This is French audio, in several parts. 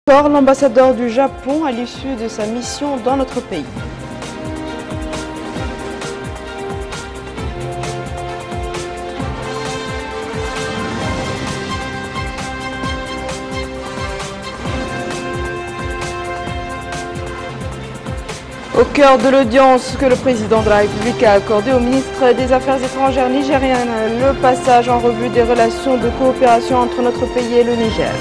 L'ambassadeur du Japon à l'issue de sa mission dans notre pays. Au cœur de l'audience que le président de la République a accordée au ministre des Affaires étrangères nigérien, le passage en revue des relations de coopération entre notre pays et le Niger.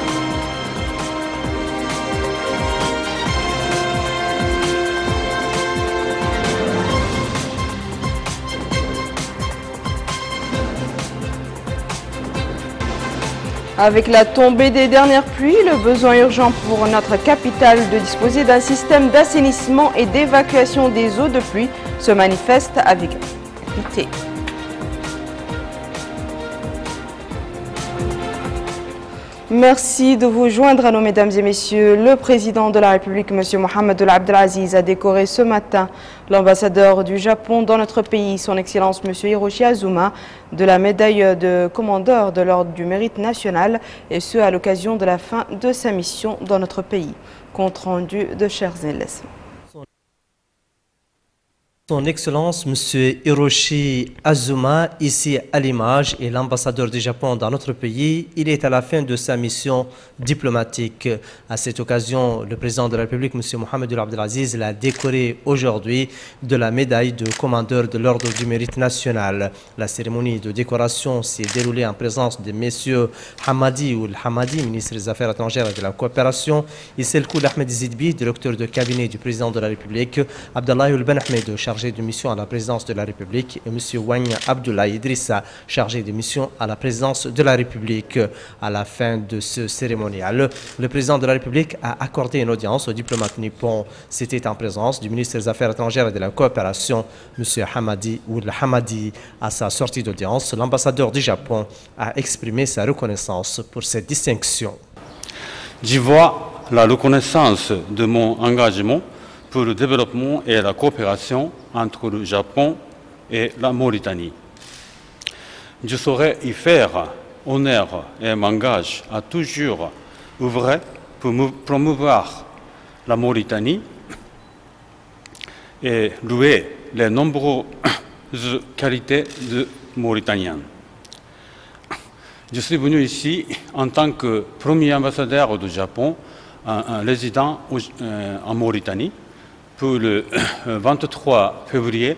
Avec la tombée des dernières pluies, le besoin urgent pour notre capitale de disposer d'un système d'assainissement et d'évacuation des eaux de pluie se manifeste avec acuité. Merci de vous joindre à nous, mesdames et messieurs. Le président de la République, M. Mohamed Abdelaziz, a décoré ce matin l'ambassadeur du Japon dans notre pays, son Excellence M. Hiroshi Azuma, de la médaille de commandeur de l'Ordre du Mérite national, et ce à l'occasion de la fin de sa mission dans notre pays. Compte rendu de Cherzeles. Son Excellence, M. Hiroshi Azuma, ici à l'image, est l'ambassadeur du Japon dans notre pays. Il est à la fin de sa mission diplomatique. À cette occasion, le président de la République, M. Mohamed Abdelaziz, l'a décoré aujourd'hui de la médaille de commandeur de l'Ordre du Mérite national. La cérémonie de décoration s'est déroulée en présence de M. Hamadi ou Hamadi, ministre des Affaires étrangères et de la coopération, et Selkoul Ahmed Zidbi, directeur de cabinet du président de la République, Abdallah Ben Ahmed, chargé de mission à la présidence de la République, et M. Wang Abdoulaye Idrissa, chargé de mission à la présidence de la République. À la fin de ce cérémonial, le président de la République a accordé une audience au diplomate nippon. C'était en présence du ministre des Affaires étrangères et de la coopération, M. Hamadi ou Hamadi. À sa sortie d'audience, l'ambassadeur du Japon a exprimé sa reconnaissance pour cette distinction. J'y vois la reconnaissance de mon engagement pour le développement et la coopération entre le Japon et la Mauritanie. Je saurais y faire honneur et m'engage à toujours œuvrer pour promouvoir la Mauritanie et louer les nombreuses qualités de Mauritaniens. Je suis venu ici en tant que premier ambassadeur du Japon, un résident en Mauritanie, pour le 23 février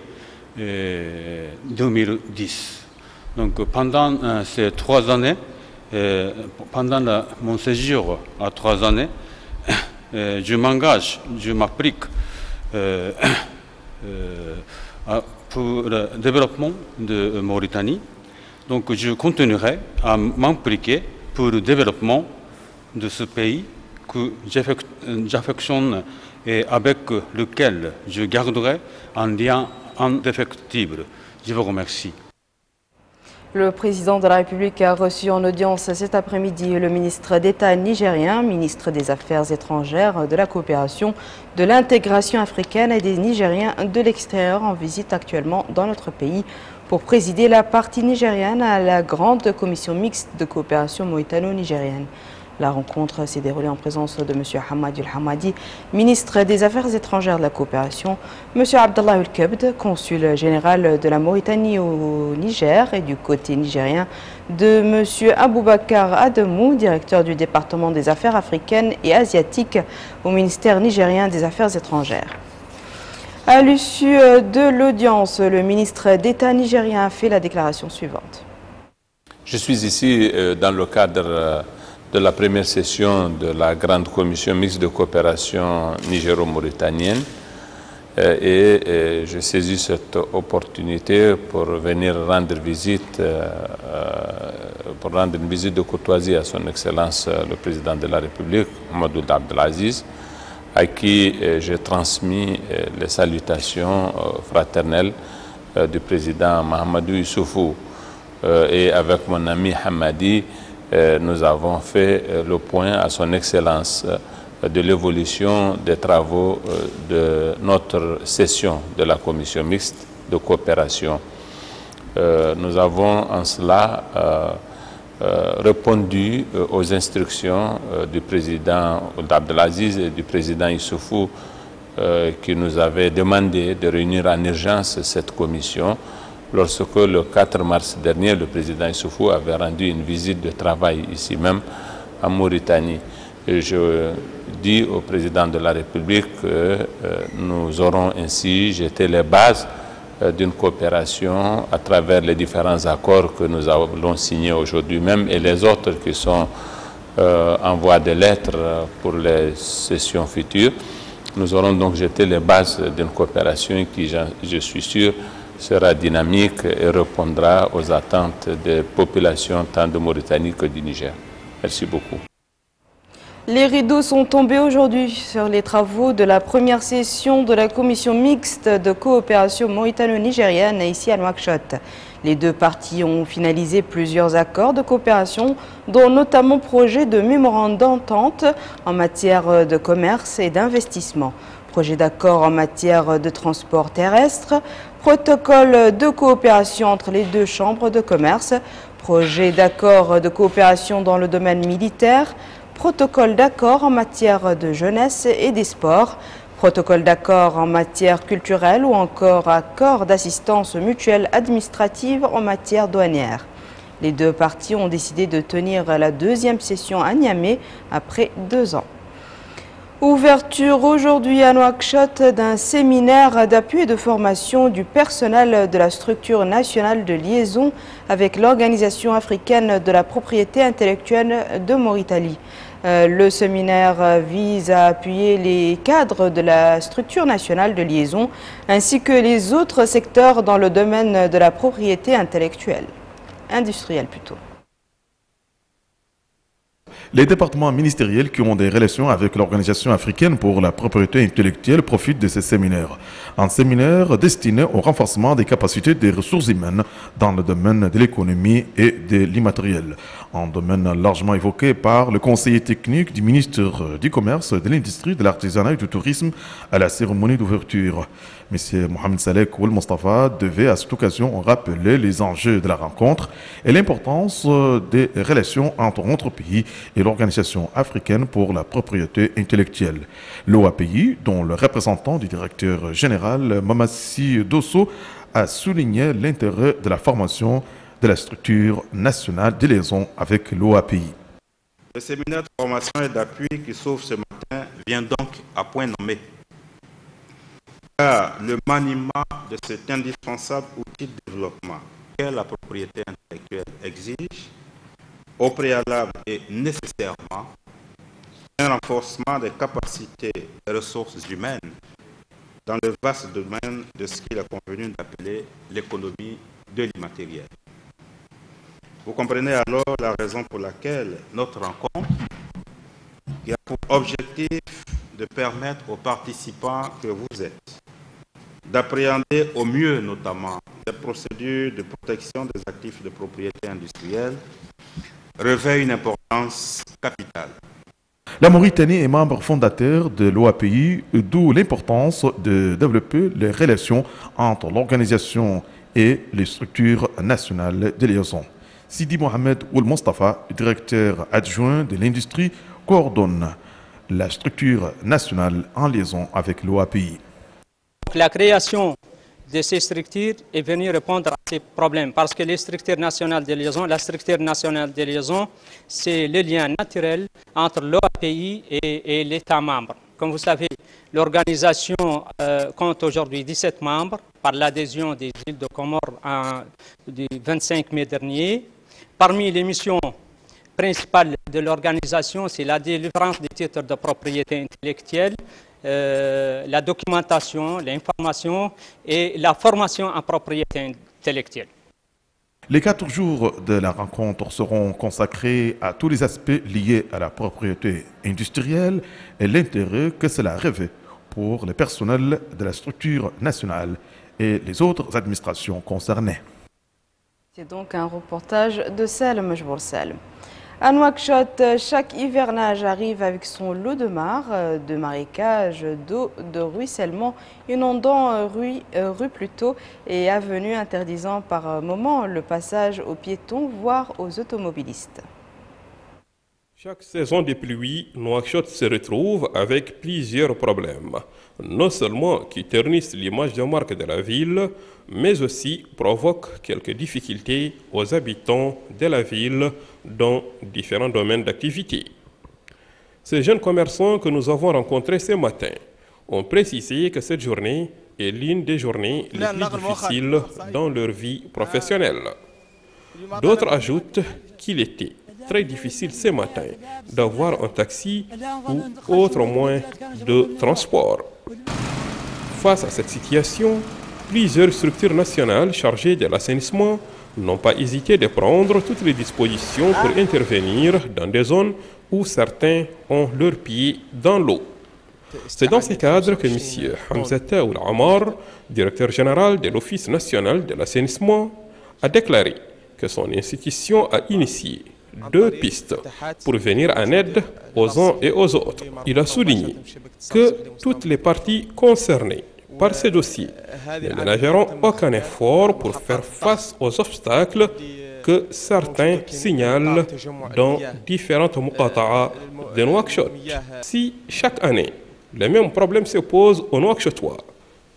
2010. Donc pendant ces 3 années, pendant mon séjour à 3 années, je m'engage, je m'applique pour le développement de Mauritanie. Donc je continuerai à m'impliquer pour le développement de ce pays que j'affectionne et avec lequel je garderai un lien indéfectible. Je vous remercie. Le président de la République a reçu en audience cet après-midi le ministre d'État nigérien, ministre des Affaires étrangères, de la coopération, de l'intégration africaine et des Nigériens de l'extérieur en visite actuellement dans notre pays pour présider la partie nigérienne à la grande commission mixte de coopération mauritano-nigérienne. La rencontre s'est déroulée en présence de M. Hamadi Hamadi, ministre des Affaires étrangères de la coopération, M. Abdallah El-Kebd, consul général de la Mauritanie au Niger, et du côté nigérien de M. Aboubakar Ademou, directeur du département des affaires africaines et asiatiques au ministère nigérien des Affaires étrangères. À l'issue de l'audience, le ministre d'État nigérien a fait la déclaration suivante. Je suis ici dans le cadre de la première session de la grande commission mixte de coopération nigéro-mauritanienne et je saisis cette opportunité pour venir rendre visite, une visite de courtoisie à son Excellence le Président de la République, Mohamed Abdelaziz, à qui j'ai transmis les salutations fraternelles du Président Mahamadou Issoufou et avec mon ami Hamadi, nous avons fait le point à son Excellence de l'évolution des travaux de notre session de la commission mixte de coopération. Nous avons en cela répondu aux instructions du président Abdelaziz et du président Issoufou qui nous avaient demandé de réunir en urgence cette commission lorsque le 4 mars dernier, le président Issoufou avait rendu une visite de travail ici même en Mauritanie. Et je dis au président de la République que nous aurons ainsi jeté les bases d'une coopération à travers les différents accords que nous allons signer aujourd'hui même et les autres qui sont en voie de lettres pour les sessions futures. Nous aurons donc jeté les bases d'une coopération qui, je suis sûr, sera dynamique et répondra aux attentes des populations tant de Mauritanie que du Niger. Merci beaucoup. Les rideaux sont tombés aujourd'hui sur les travaux de la première session de la commission mixte de coopération mauritano-nigérienne ici à Nouakchott. Les deux parties ont finalisé plusieurs accords de coopération, dont notamment projet de mémorandum d'entente en matière de commerce et d'investissement, projet d'accord en matière de transport terrestre, protocole de coopération entre les deux chambres de commerce, projet d'accord de coopération dans le domaine militaire, protocole d'accord en matière de jeunesse et des sports, protocole d'accord en matière culturelle ou encore accord d'assistance mutuelle administrative en matière douanière. Les deux parties ont décidé de tenir la deuxième session à Niamey après 2 ans. Ouverture aujourd'hui à Nouakchott d'un séminaire d'appui et de formation du personnel de la structure nationale de liaison avec l'Organisation africaine de la propriété intellectuelle de Mauritanie. Le séminaire vise à appuyer les cadres de la structure nationale de liaison ainsi que les autres secteurs dans le domaine de la propriété intellectuelle, industrielle plutôt. Les départements ministériels qui ont des relations avec l'Organisation africaine pour la propriété intellectuelle profitent de ces séminaires. Un séminaire destiné au renforcement des capacités des ressources humaines dans le domaine de l'économie et de l'immatériel. Un domaine largement évoqué par le conseiller technique du ministre du Commerce, de l'Industrie, de l'Artisanat et du Tourisme à la cérémonie d'ouverture. M. Mohamed Saleh Ould Mustafa devait à cette occasion rappeler les enjeux de la rencontre et l'importance des relations entre notre pays et l'Organisation africaine pour la propriété intellectuelle. L'OAPI, dont le représentant du directeur général Mamassi Dosso a souligné l'intérêt de la formation de la structure nationale de liaison avec l'OAPI. Le séminaire de formation et d'appui qui s'ouvre ce matin vient donc à point nommé. Car le maniement de cet indispensable outil de développement que la propriété intellectuelle exige, au préalable et nécessairement, un renforcement des capacités et ressources humaines dans le vaste domaine de ce qu'il a convenu d'appeler l'économie de l'immatériel. Vous comprenez alors la raison pour laquelle notre rencontre, qui a pour objectif de permettre aux participants que vous êtes d'appréhender au mieux notamment les procédures de protection des actifs de propriété industrielle, revêt une importance capitale. La Mauritanie est membre fondateur de l'OAPI, d'où l'importance de développer les relations entre l'organisation et les structures nationales de liaison. Sidi Mohamed Ould Mustafa, directeur adjoint de l'industrie, coordonne la structure nationale en liaison avec l'OAPI. La création de ces structures est venue répondre à ces problèmes parce que les structures nationales de liaison, la structure nationale de liaison, c'est le lien naturel entre l'OAPI et l'État membre. Comme vous savez, l'organisation compte aujourd'hui 17 membres par l'adhésion des îles de Comores du 25 mai dernier. Parmi les missions principales de l'organisation, c'est la délivrance des titres de propriété intellectuelle, la documentation, l'information et la formation en propriété intellectuelle. Les 4 jours de la rencontre seront consacrés à tous les aspects liés à la propriété industrielle et l'intérêt que cela revêt pour les personnels de la structure nationale et les autres administrations concernées. C'est donc un reportage de Salem Majbour Salem. À Nouakchott, chaque hivernage arrive avec son lot de mares, de marécages, d'eau, de ruissellement, inondant rue plutôt et avenues interdisant par moments le passage aux piétons, voire aux automobilistes. Chaque saison de pluie, Nouakchott se retrouve avec plusieurs problèmes, non seulement qui ternissent l'image de marque de la ville, mais aussi provoquent quelques difficultés aux habitants de la ville dans différents domaines d'activité. Ces jeunes commerçants que nous avons rencontrés ce matin ont précisé que cette journée est l'une des journées les plus difficiles dans leur vie professionnelle. D'autres ajoutent qu'il était très difficile ce matin d'avoir un taxi ou autre moyen de transport. Face à cette situation, plusieurs structures nationales chargées de l'assainissement n'ont pas hésité de prendre toutes les dispositions pour intervenir dans des zones où certains ont leurs pieds dans l'eau. C'est dans ce cadre que M. Hamzata Oul Amar, directeur général de l'Office national de l'assainissement, a déclaré que son institution a initié 2 pistes pour venir en aide aux uns et aux autres. Il a souligné que toutes les parties concernées par ces dossiers ne ménageront aucun effort pour faire face aux obstacles que certains signalent dans différentes muqata'a de Nouakchott. Si chaque année, les mêmes problèmes se posent aux Nouakchottois,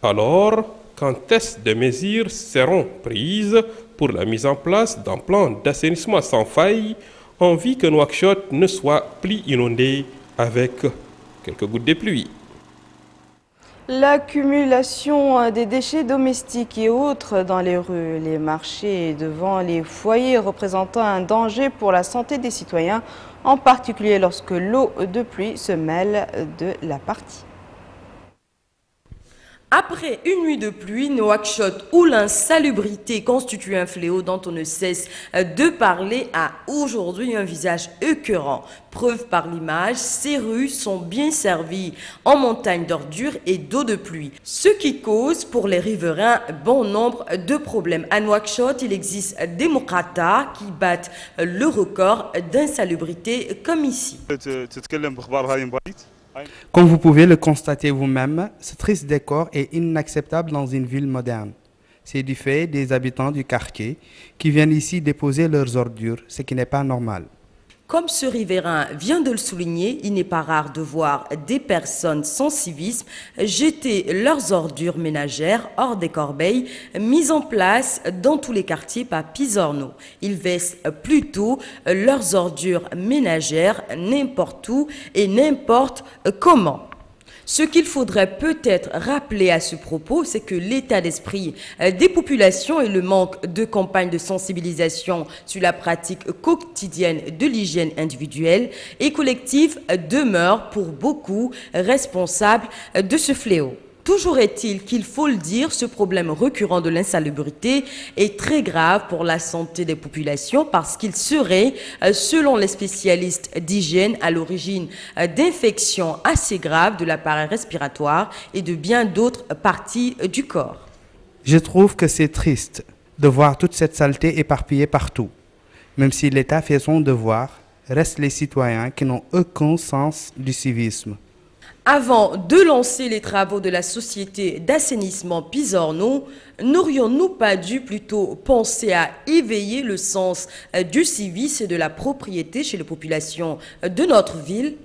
alors quand est-ce des mesures seront prises pour la mise en place d'un plan d'assainissement sans faille en vue que Nouakchott ne soit plus inondé avec quelques gouttes de pluie? L'accumulation des déchets domestiques et autres dans les rues, les marchés et devant les foyers représentant un danger pour la santé des citoyens, en particulier lorsque l'eau de pluie se mêle de la partie. Après une nuit de pluie, Nouakchott, où l'insalubrité constitue un fléau dont on ne cesse de parler, a aujourd'hui un visage écœurant. Preuve par l'image, ces rues sont bien servies en montagne d'ordures et d'eau de pluie, ce qui cause pour les riverains bon nombre de problèmes. À Nouakchott, il existe des muqata'a qui battent le record d'insalubrité comme ici. Comme vous pouvez le constater vous-même, ce triste décor est inacceptable dans une ville moderne. C'est du fait des habitants du quartier qui viennent ici déposer leurs ordures, ce qui n'est pas normal. Comme ce riverain vient de le souligner, il n'est pas rare de voir des personnes sans civisme jeter leurs ordures ménagères hors des corbeilles mises en place dans tous les quartiers par Pisorno. Ils versent plutôt leurs ordures ménagères n'importe où et n'importe comment. Ce qu'il faudrait peut-être rappeler à ce propos, c'est que l'état d'esprit des populations et le manque de campagnes de sensibilisation sur la pratique quotidienne de l'hygiène individuelle et collective demeurent pour beaucoup responsables de ce fléau. Toujours est-il qu'il faut le dire, ce problème récurrent de l'insalubrité est très grave pour la santé des populations parce qu'il serait, selon les spécialistes d'hygiène, à l'origine d'infections assez graves de l'appareil respiratoire et de bien d'autres parties du corps. Je trouve que c'est triste de voir toute cette saleté éparpillée partout. Même si l'État fait son devoir, restent les citoyens qui n'ont aucun sens du civisme. Avant de lancer les travaux de la société d'assainissement Pisorno, n'aurions-nous pas dû plutôt penser à éveiller le sens du civisme et de la propriété chez les populations de notre ville?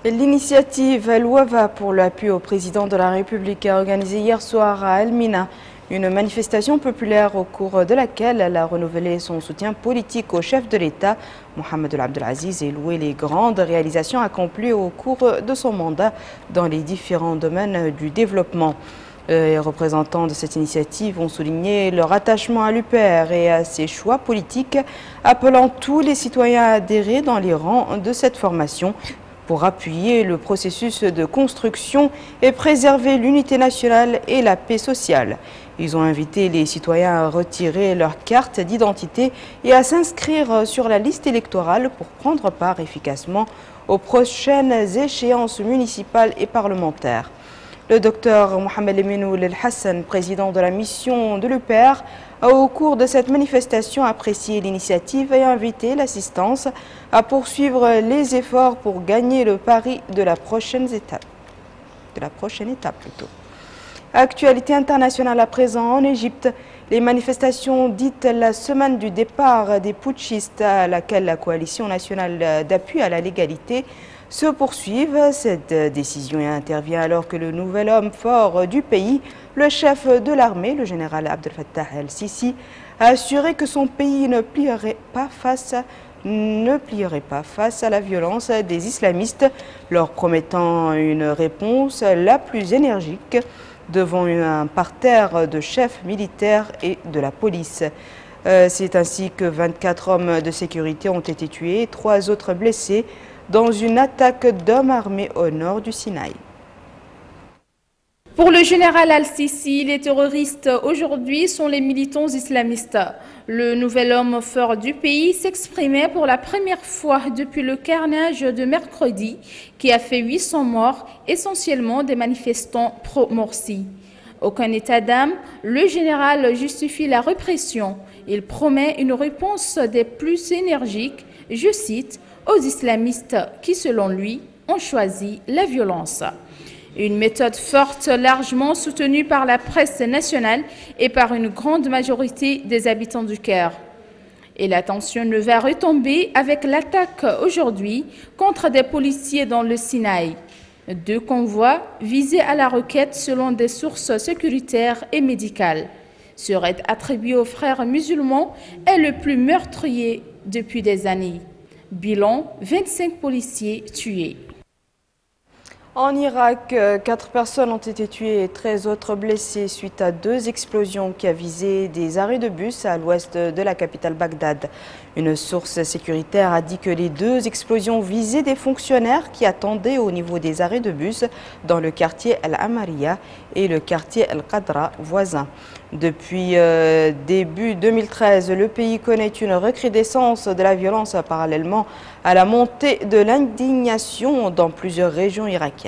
L'initiative Louava pour l'appui au président de la République a organisé hier soir à Elmina une manifestation populaire au cours de laquelle elle a renouvelé son soutien politique au chef de l'État, Mohamed Abdelaziz, et loué les grandes réalisations accomplies au cours de son mandat dans les différents domaines du développement. Les représentants de cette initiative ont souligné leur attachement à l'UPR et à ses choix politiques, appelant tous les citoyens à adhérer dans les rangs de cette formation pour appuyer le processus de construction et préserver l'unité nationale et la paix sociale. Ils ont invité les citoyens à retirer leur carte d'identité et à s'inscrire sur la liste électorale pour prendre part efficacement aux prochaines échéances municipales et parlementaires. Le docteur Mohamed Eminou El Hassan, président de la mission de l'UPR, a au cours de cette manifestation apprécié l'initiative et invité l'assistance à poursuivre les efforts pour gagner le pari de la prochaine étape. Actualité internationale à présent en Égypte. Les manifestations dites la semaine du départ des putschistes à laquelle la coalition nationale d'appui à la légalité se poursuivent. Cette décision intervient alors que le nouvel homme fort du pays, le chef de l'armée, le général Abdel Fattah el-Sisi, a assuré que son pays ne plierait pas face à la violence des islamistes, leur promettant une réponse la plus énergique devant un parterre de chefs militaires et de la police. C'est ainsi que 24 hommes de sécurité ont été tués et 3 autres blessés dans une attaque d'hommes armés au nord du Sinaï. Pour le général al-Sisi, les terroristes aujourd'hui sont les militants islamistes. Le nouvel homme fort du pays s'exprimait pour la première fois depuis le carnage de mercredi qui a fait 800 morts, essentiellement des manifestants pro-Morsi. Aucun état d'âme, le général justifie la répression. Il promet une réponse des plus énergiques, je cite, aux islamistes qui, selon lui, ont choisi la violence. Une méthode forte, largement soutenue par la presse nationale et par une grande majorité des habitants du Caire. Et la tension ne va retomber avec l'attaque aujourd'hui contre des policiers dans le Sinaï. 2 convois visés à la requête selon des sources sécuritaires et médicales. Ce raid attribué aux frères musulmans est le plus meurtrier depuis des années. Bilan, 25 policiers tués. En Irak, 4 personnes ont été tuées et 13 autres blessées suite à 2 explosions qui a visé des arrêts de bus à l'ouest de la capitale Bagdad. Une source sécuritaire a dit que les 2 explosions visaient des fonctionnaires qui attendaient au niveau des arrêts de bus dans le quartier Al-Amariya et le quartier Al-Qadra voisin. Depuis début 2013, le pays connaît une recrudescence de la violence parallèlement à la montée de l'indignation dans plusieurs régions irakiennes.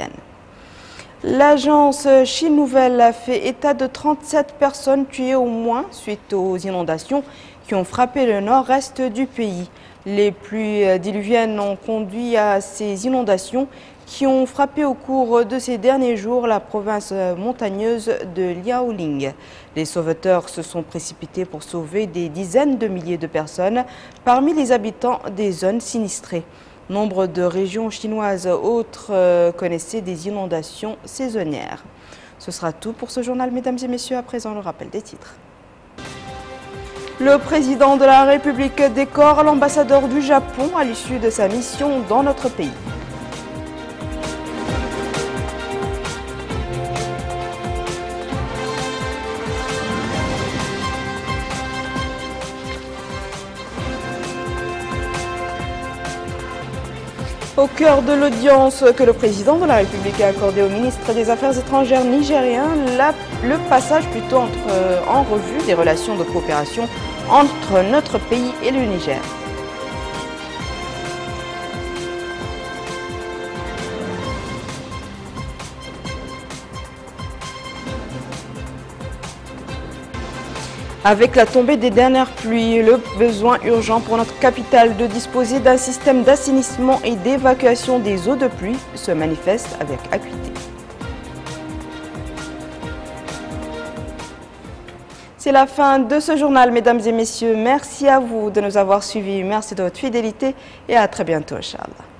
L'agence Chine Nouvelle a fait état de 37 personnes tuées au moins suite aux inondations qui ont frappé le nord-est du pays. Les pluies diluviennes ont conduit à ces inondations qui ont frappé au cours de ces derniers jours la province montagneuse de Liaoning. Les sauveteurs se sont précipités pour sauver des dizaines de milliers de personnes parmi les habitants des zones sinistrées. Nombre de régions chinoises autres connaissaient des inondations saisonnières. Ce sera tout pour ce journal, mesdames et messieurs. À présent, le rappel des titres. Le président de la République décore l'ambassadeur du Japon à l'issue de sa mission dans notre pays. Au cœur de l'audience que le président de la République a accordée au ministre des Affaires étrangères nigérien, le passage plutôt en revue des relations de coopération entre notre pays et le Niger. Avec la tombée des dernières pluies, le besoin urgent pour notre capitale de disposer d'un système d'assainissement et d'évacuation des eaux de pluie se manifeste avec acuité. C'est la fin de ce journal, mesdames et messieurs. Merci à vous de nous avoir suivis. Merci de votre fidélité et à très bientôt, Inch'Allah.